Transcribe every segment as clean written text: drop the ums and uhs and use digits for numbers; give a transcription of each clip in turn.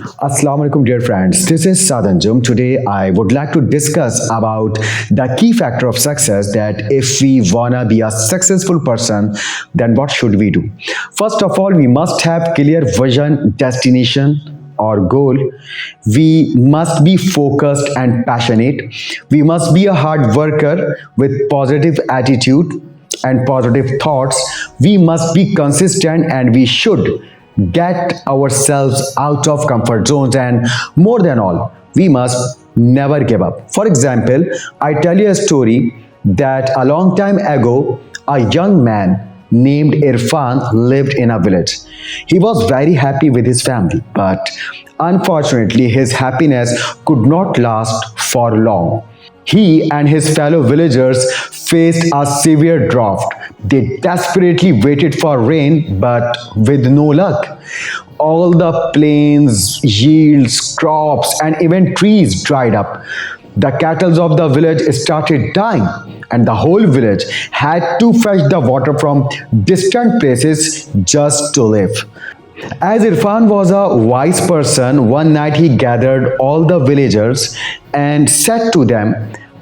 Assalamu alaikum dear friends. This is Sadanjum. Today I would like to discuss about the key factor of success, that if we wanna be a successful person, then what should we do? First of all, we must have clear vision, destination or goal. We must be focused and passionate. We must be a hard worker with positive attitude and positive thoughts. We must be consistent and we should get ourselves out of comfort zones, and more than all, we must never give up. For example, I tell you a story that a long time ago a young man named Irfan lived in a village. He was very happy with his family, but unfortunately his happiness could not last for long. He and his fellow villagers faced a severe drought. They desperately waited for rain, but with no luck. All the plains, yields, crops, and even trees dried up. The cattle of the village started dying, and the whole village had to fetch the water from distant places just to live. As Irfan was a wise person, one night he gathered all the villagers and said to them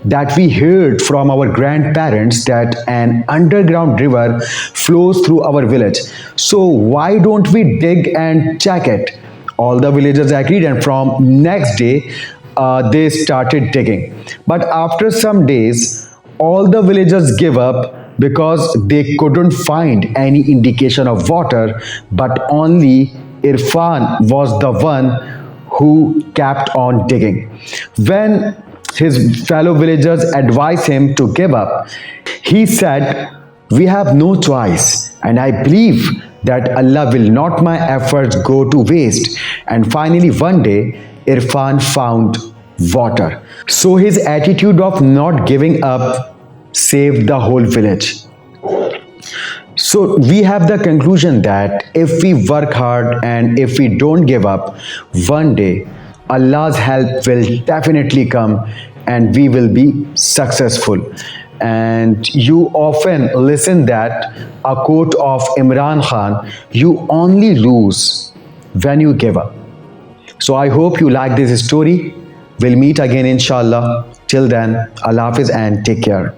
that we heard from our grandparents that an underground river flows through our village. So why don't we dig and check it? All the villagers agreed, and from next day they started digging. But after some days, all the villagers gave up because they couldn't find any indication of water, but only Irfan was the one who kept on digging. When his fellow villagers advised him to give up, he said, "We have no choice, and I believe that Allah will not my efforts go to waste." And finally, one day, Irfan found water. So his attitude of not giving up saved the whole village. So we have the conclusion that if we work hard and if we don't give up, one day Allah's help will definitely come and we will be successful. And you often listen that a quote of Imran Khan, "You only lose when you give up." So I hope you like this story. We'll meet again inshallah. Till then, Allah Hafiz and take care.